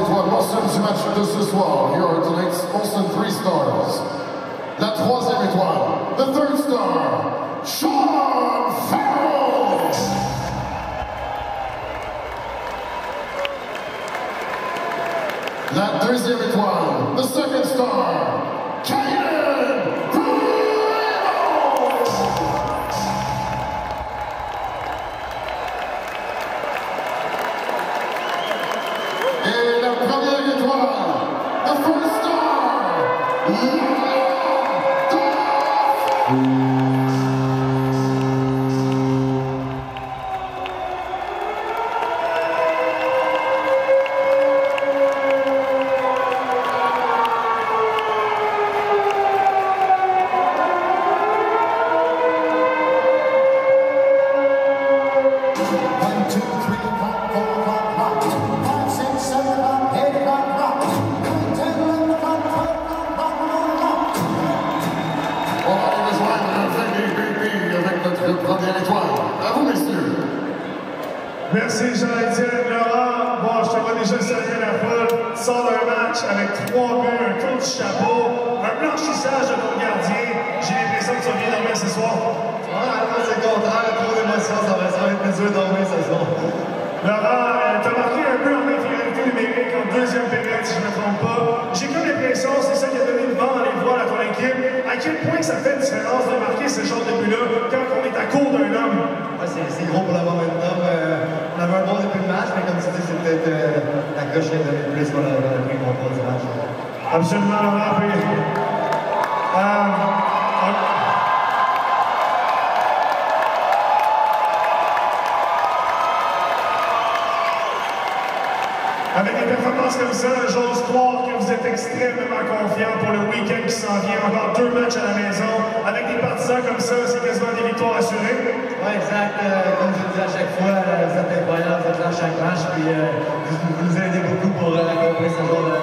étoiles mentionne du match de ce soir. Here are tonight's Olsen 3 stars. La troisième étoile, the third star, Sean Farrell. La deuxième étoile, the second star, Kaden Primo. Et la première étoile, the first star, Lila Duff. Merci Jean-Étienne Laurent. Bon, je te vois déjà saluer la foule. Sort d'un match avec 3 buts, un tour du chapeau, un blanchissage de ton gardien. J'ai l'impression que tu vas bien dormir ce soir. Ouais, moi c'est le contraire, trop d'émotions, ça va être mes yeux dormir ce soir. Laurent, t'as marqué un peu en infériorité numérique en deuxième période, si je ne me trompe pas. J'ai comme l'impression, c'est ça qui a donné le vent dans les voiles à ton équipe. À quel point ça fait une différence de marquer ce genre de but-là quand on est à court d'un homme? Ouais, c'est gros pour le momentum. On avait un bon début de match, mais comme tu dis, c'est peut-être la coche qui a donné le plus qu'on a pris mon du match. Absolument, Laurent. Avec des performances comme ça, j'ose croire que vous êtes extrêmement confiants pour le week-end qui s'en vient. Encore 2 matchs à la maison. Avec des partisans comme ça, c'est quasiment des victoires assurées. Oui, exact. Comme je dis à chaque fois, vous êtes incroyables, vous êtes là à chaque match, puis vous nous aidez beaucoup pour accomplir ce genre de